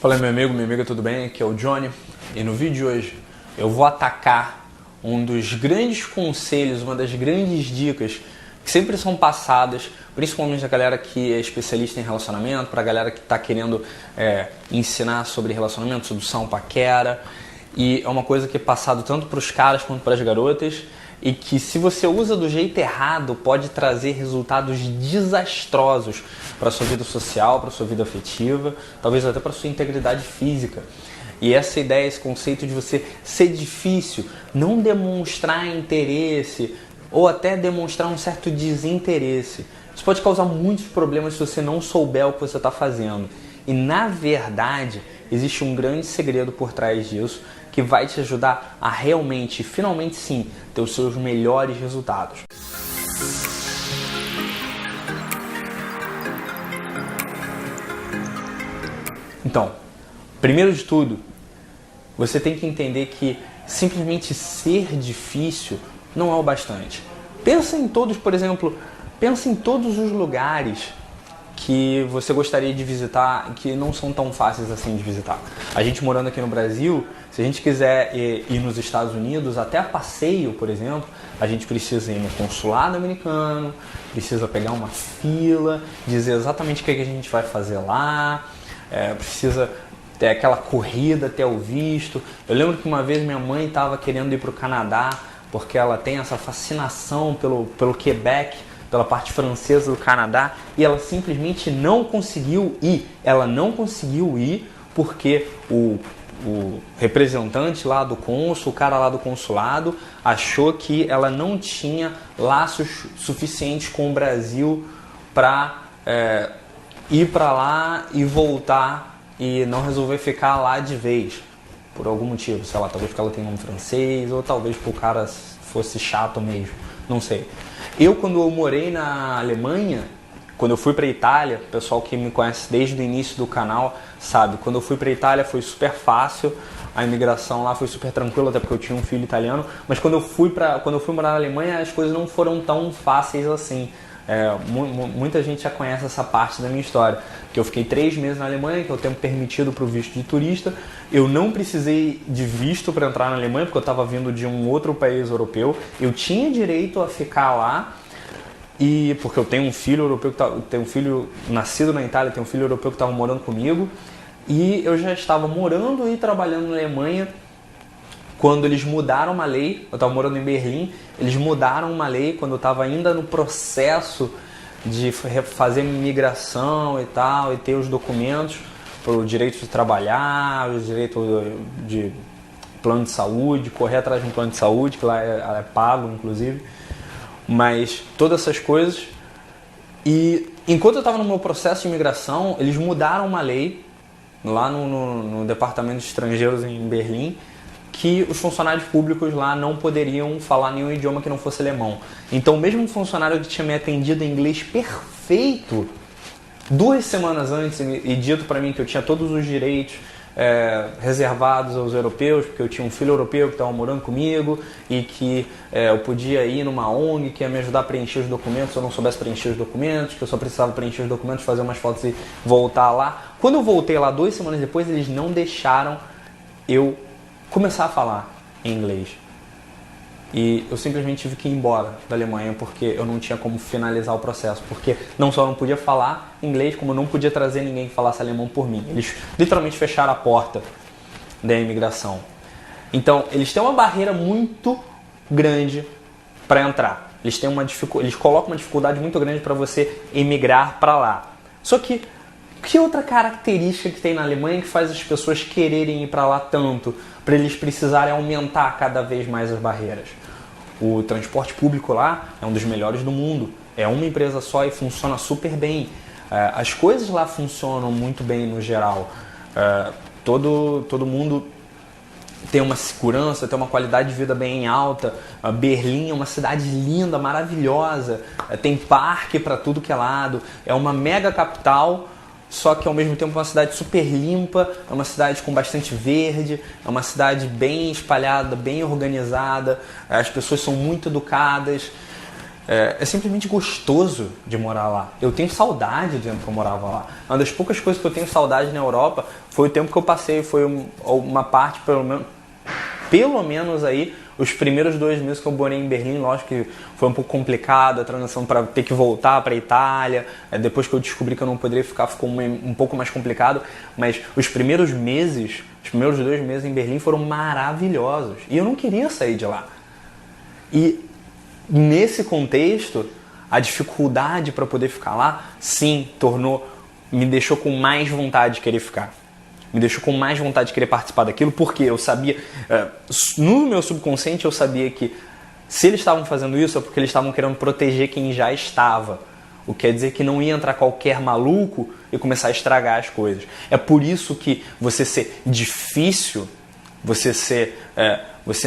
Fala meu amigo, minha amiga, tudo bem? Aqui é o Johnny e no vídeo de hoje eu vou atacar um dos grandes conselhos, uma das grandes dicas que sempre são passadas, principalmente a galera que é especialista em relacionamento, para a galera que está querendo ensinar sobre relacionamento, sedução, paquera, e é uma coisa que é passado tanto para os caras quanto para as garotas e que, se você usa do jeito errado, pode trazer resultados desastrosos para a sua vida social, para a sua vida afetiva, talvez até para a sua integridade física. E essa ideia, esse conceito de você ser difícil, não demonstrar interesse ou até demonstrar um certo desinteresse, isso pode causar muitos problemas se você não souber o que você está fazendo. E na verdade, existe um grande segredo por trás disso que vai te ajudar a realmente, finalmente sim, ter os seus melhores resultados. Então, primeiro de tudo, você tem que entender que simplesmente ser difícil não é o bastante. Pensa em todos, por exemplo, pensa em todos os lugares que você gostaria de visitar que não são tão fáceis assim de visitar. A gente morando aqui no Brasil, se a gente quiser ir nos Estados Unidos, até a passeio, por exemplo, a gente precisa ir no consulado americano, precisa pegar uma fila, dizer exatamente o que a gente vai fazer lá, precisa ter aquela corrida até o visto. Eu lembro que uma vez minha mãe estava querendo ir para o Canadá, porque ela tem essa fascinação pelo Quebec, pela parte francesa do Canadá, e ela simplesmente não conseguiu ir. Ela não conseguiu ir porque o representante lá do cônsul, o cara lá do consulado, achou que ela não tinha laços suficientes com o Brasil para ir para lá e voltar e não resolver ficar lá de vez. Por algum motivo, sei lá, talvez porque ela tem nome francês, ou talvez porque o cara fosse chato mesmo, não sei. Quando eu morei na Alemanha, quando eu fui para a Itália, o pessoal que me conhece desde o início do canal sabe, quando eu fui para a Itália foi super fácil, a imigração lá foi super tranquila, até porque eu tinha um filho italiano, mas quando eu fui morar na Alemanha, as coisas não foram tão fáceis assim. Muita gente já conhece essa parte da minha história, que eu fiquei 3 meses na Alemanha, que é o tempo permitido para o visto de turista. Eu não precisei de visto para entrar na Alemanha, porque eu estava vindo de um outro país europeu. Eu tinha direito a ficar lá, e porque eu tenho um filho europeu, tenho um filho nascido na Itália, tenho um filho europeu que estava morando comigo, e eu já estava morando e trabalhando na Alemanha quando eles mudaram uma lei. Eu estava morando em Berlim, eles mudaram uma lei quando eu estava ainda no processo de fazer migração e tal, e ter os documentos para o direito de trabalhar, o direito de plano de saúde, correr atrás de um plano de saúde, que lá é pago, inclusive, mas todas essas coisas. E enquanto eu estava no meu processo de imigração, eles mudaram uma lei lá no Departamento de Estrangeiros em Berlim, que os funcionários públicos lá não poderiam falar nenhum idioma que não fosse alemão. Então, mesmo um funcionário que tinha me atendido em inglês perfeito 2 semanas antes e dito para mim que eu tinha todos os direitos reservados aos europeus, porque eu tinha um filho europeu que estava morando comigo e que eu podia ir numa ONG que ia me ajudar a preencher os documentos se eu não soubesse preencher os documentos, que eu só precisava preencher os documentos, fazer umas fotos e voltar lá. Quando eu voltei lá 2 semanas depois, eles não deixaram eu começar a falar em inglês. E eu simplesmente tive que ir embora da Alemanha porque eu não tinha como finalizar o processo. Porque não só não podia falar inglês, como eu não podia trazer ninguém que falasse alemão por mim. Eles literalmente fecharam a porta da imigração. Então, eles têm uma barreira muito grande para entrar. Eles colocam uma dificuldade muito grande para você emigrar para lá. Só que outra característica que tem na Alemanha que faz as pessoas quererem ir para lá tanto, para eles precisarem aumentar cada vez mais as barreiras? O transporte público lá é um dos melhores do mundo. É uma empresa só e funciona super bem. As coisas lá funcionam muito bem no geral. Todo mundo tem uma segurança, tem uma qualidade de vida bem alta. Berlim é uma cidade linda, maravilhosa. Tem parque para tudo que é lado. É uma mega capital, só que ao mesmo tempo é uma cidade super limpa, é uma cidade com bastante verde, é uma cidade bem espalhada, bem organizada, as pessoas são muito educadas. é simplesmente gostoso de morar lá. Eu tenho saudade do tempo que eu morava lá. Uma das poucas coisas que eu tenho saudade na Europa foi o tempo que eu passei, foi uma parte, pelo menos aí, os primeiros 2 meses que eu morei em Berlim. Lógico que foi um pouco complicado a transição para ter que voltar para a Itália. Depois que eu descobri que eu não poderia ficar, ficou um pouco mais complicado. Mas os primeiros 2 meses em Berlim foram maravilhosos. E eu não queria sair de lá. E nesse contexto, a dificuldade para poder ficar lá, sim, me deixou com mais vontade de querer ficar. Me deixou com mais vontade de querer participar daquilo, porque eu sabia, no meu subconsciente eu sabia que se eles estavam fazendo isso é porque eles estavam querendo proteger quem já estava. O que quer dizer que não ia entrar qualquer maluco e começar a estragar as coisas. É por isso que você ser difícil, você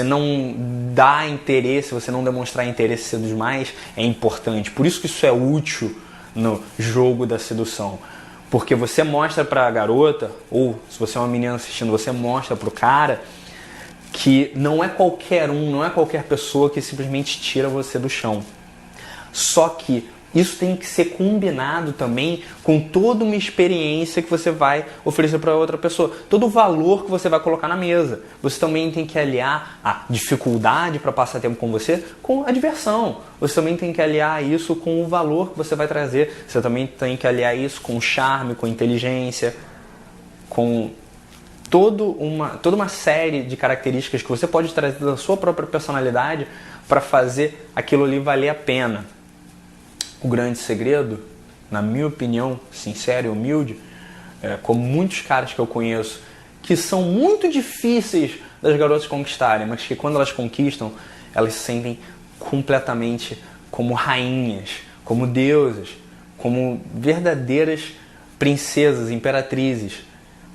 não dar interesse, você não demonstrar interesse cedo demais é importante. Por isso que isso é útil no jogo da sedução. Porque você mostra pra garota, ou se você é uma menina assistindo, você mostra pro cara que não é qualquer não é qualquer pessoa que simplesmente tira você do chão. Só que isso tem que ser combinado também com toda uma experiência que você vai oferecer para outra pessoa. Todo o valor que você vai colocar na mesa. Você também tem que aliar a dificuldade para passar tempo com você com a diversão. Você também tem que aliar isso com o valor que você vai trazer. Você também tem que aliar isso com o charme, com a inteligência, com toda uma série de características que você pode trazer da sua própria personalidade para fazer aquilo ali valer a pena. O grande segredo, na minha opinião, sincera e humilde, como muitos caras que eu conheço, que são muito difíceis das garotas conquistarem, mas que quando elas conquistam, elas se sentem completamente como rainhas, como deusas, como verdadeiras princesas, imperatrizes,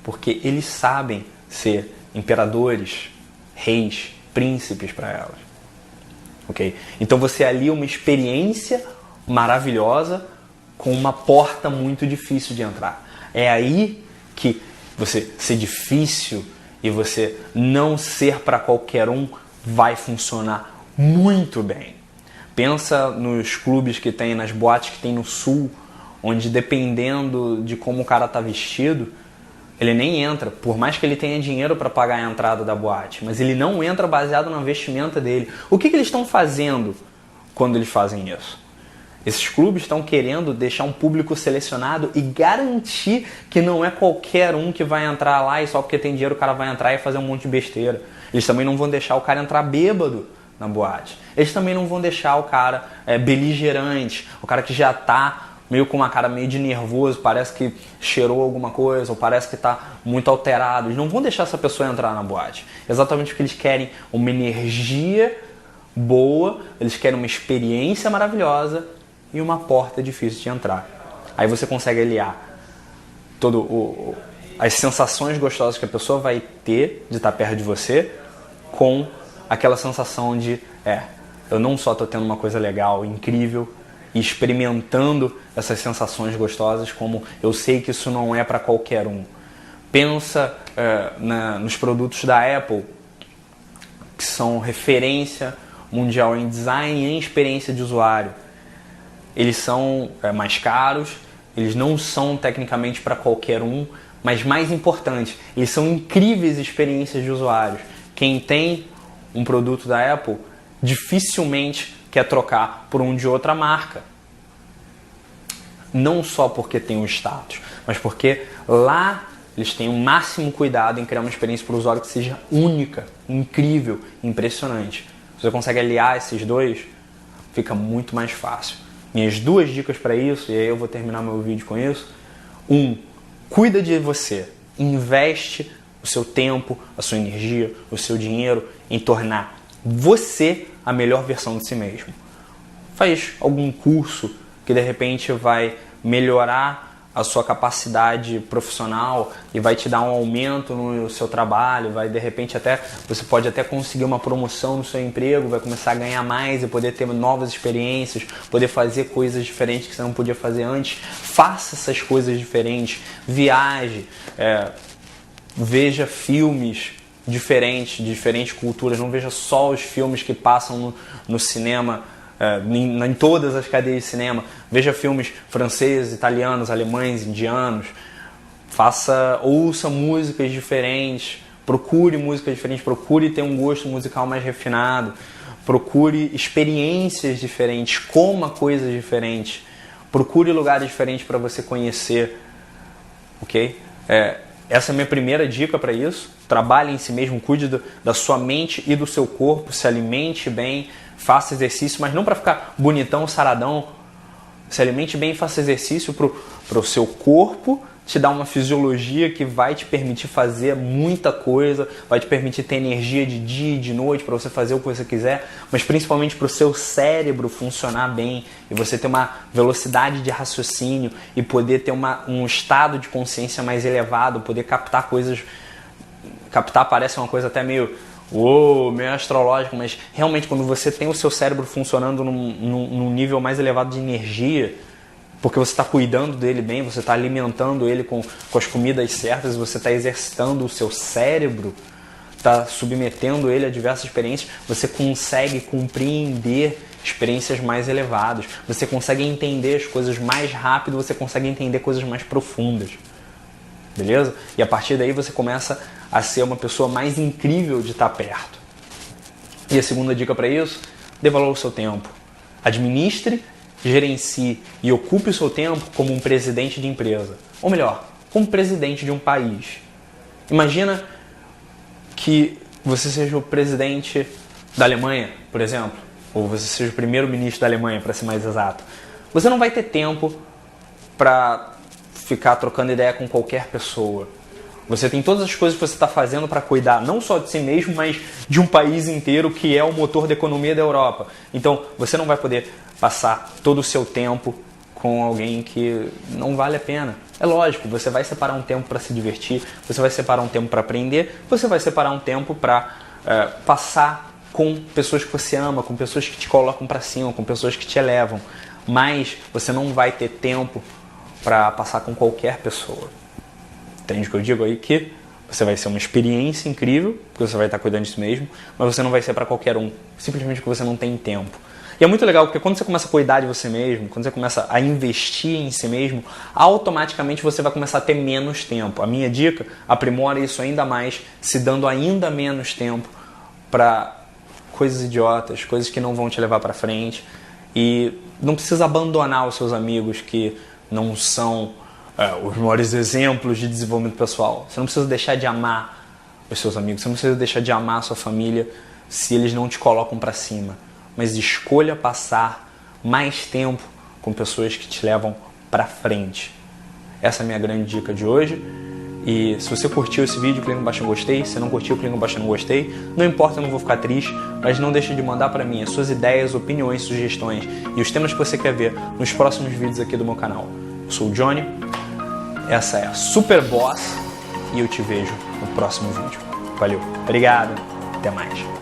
porque eles sabem ser imperadores, reis, príncipes para elas. Okay? Então você alia uma experiência maravilhosa com uma porta muito difícil de entrar. É aí que você ser difícil e você não ser para qualquer vai funcionar muito bem. Pensa nos clubes que tem, nas boates que tem no sul, onde dependendo de como o cara tá vestido, ele nem entra, por mais que ele tenha dinheiro para pagar a entrada da boate, mas ele não entra baseado na vestimenta dele. O que eles estão fazendo quando eles fazem isso? Esses clubes estão querendo deixar um público selecionado e garantir que não é qualquer que vai entrar lá e só porque tem dinheiro o cara vai entrar e fazer um monte de besteira. Eles também não vão deixar o cara entrar bêbado na boate. Eles também não vão deixar o cara beligerante, o cara que já tá meio com uma cara meio de nervoso, parece que cheirou alguma coisa ou parece que tá muito alterado. Eles não vão deixar essa pessoa entrar na boate. Exatamente porque eles querem uma energia boa, eles querem uma experiência maravilhosa e uma porta difícil de entrar. Aí você consegue aliar as sensações gostosas que a pessoa vai ter de estar perto de você com aquela sensação de eu não só estou tendo uma coisa legal, incrível, e experimentando essas sensações gostosas, como eu sei que isso não é para qualquer Pensa nos produtos da Apple, que são referência mundial em design e em experiência de usuário. Eles são mais caros, eles não são tecnicamente para qualquer mas mais importante, eles são incríveis experiências de usuários. Quem tem um produto da Apple dificilmente quer trocar por de outra marca. Não só porque tem um status, mas porque lá eles têm o máximo cuidado em criar uma experiência para o usuário que seja única, incrível, impressionante. Se você consegue aliar esses dois, fica muito mais fácil. Minhas 2 dicas para isso, e aí eu vou terminar meu vídeo com isso. 1. Cuida de você. Investe o seu tempo, a sua energia, o seu dinheiro em tornar você a melhor versão de si mesmo. Faz algum curso que de repente vai melhorar a sua capacidade profissional e vai te dar um aumento no seu trabalho, vai de repente você pode até conseguir uma promoção no seu emprego, vai começar a ganhar mais e poder ter novas experiências, poder fazer coisas diferentes que você não podia fazer antes. Faça essas coisas diferentes, viaje, veja filmes diferentes, de diferentes culturas, não veja só os filmes que passam no cinema em todas as cadeias de cinema. Veja filmes franceses, italianos, alemães, indianos. Ouça músicas diferentes, procure músicas diferentes, procure ter um gosto musical mais refinado, procure experiências diferentes, coma coisas diferentes, procure lugares diferentes para você conhecer, ok? Essa é a minha primeira dica para isso. Trabalhe em si mesmo, cuide da sua mente e do seu corpo, se alimente bem, faça exercício, mas não para ficar bonitão, saradão. Se alimente bem e faça exercício para o seu corpo, te dar uma fisiologia que vai te permitir fazer muita coisa, vai te permitir ter energia de dia e de noite para você fazer o que você quiser, mas principalmente para o seu cérebro funcionar bem e você ter uma velocidade de raciocínio e poder ter um estado de consciência mais elevado, poder captar coisas. Captar parece uma coisa até meio astrológica, mas realmente quando você tem o seu cérebro funcionando num nível mais elevado de energia, porque você está cuidando dele bem, você está alimentando ele com as comidas certas, você está exercitando o seu cérebro, está submetendo ele a diversas experiências, você consegue compreender experiências mais elevadas, você consegue entender as coisas mais rápido, você consegue entender coisas mais profundas. Beleza? E a partir daí você começa a ser uma pessoa mais incrível de estar perto. E a segunda dica para isso, dê valor ao seu tempo. Administre, gerencie e ocupe o seu tempo como um presidente de empresa. Ou melhor, como presidente de um país. Imagina que você seja o presidente da Alemanha, por exemplo, ou você seja o primeiro-ministro da Alemanha, para ser mais exato. Você não vai ter tempo para ficar trocando ideia com qualquer pessoa. Você tem todas as coisas que você está fazendo para cuidar não só de si mesmo, mas de um país inteiro que é o motor da economia da Europa. Então, você não vai poder passar todo o seu tempo com alguém que não vale a pena. É lógico, você vai separar um tempo para se divertir, você vai separar um tempo para aprender, você vai separar um tempo para passar com pessoas que você ama, com pessoas que te colocam para cima, com pessoas que te elevam. Mas você não vai ter tempo para passar com qualquer pessoa. Entende o que eu digo aí? Que você vai ser uma experiência incrível, porque você vai estar cuidando de si mesmo, mas você não vai ser para qualquer um, simplesmente porque você não tem tempo. E é muito legal, porque quando você começa a cuidar de você mesmo, quando você começa a investir em si mesmo, automaticamente você vai começar a ter menos tempo. A minha dica, aprimora isso ainda mais, se dando ainda menos tempo para coisas idiotas, coisas que não vão te levar para frente. E não precisa abandonar os seus amigos que não são os maiores exemplos de desenvolvimento pessoal. Você não precisa deixar de amar os seus amigos, você não precisa deixar de amar a sua família se eles não te colocam para cima. Mas escolha passar mais tempo com pessoas que te levam para frente. Essa é a minha grande dica de hoje. E se você curtiu esse vídeo, clica no baixo no gostei. Se não curtiu, clica no baixo no gostei. Não importa, eu não vou ficar triste, mas não deixe de mandar para mim as suas ideias, opiniões, sugestões e os temas que você quer ver nos próximos vídeos aqui do meu canal. Eu sou o Johnny, essa é a Super Boss e eu te vejo no próximo vídeo. Valeu, obrigado, até mais.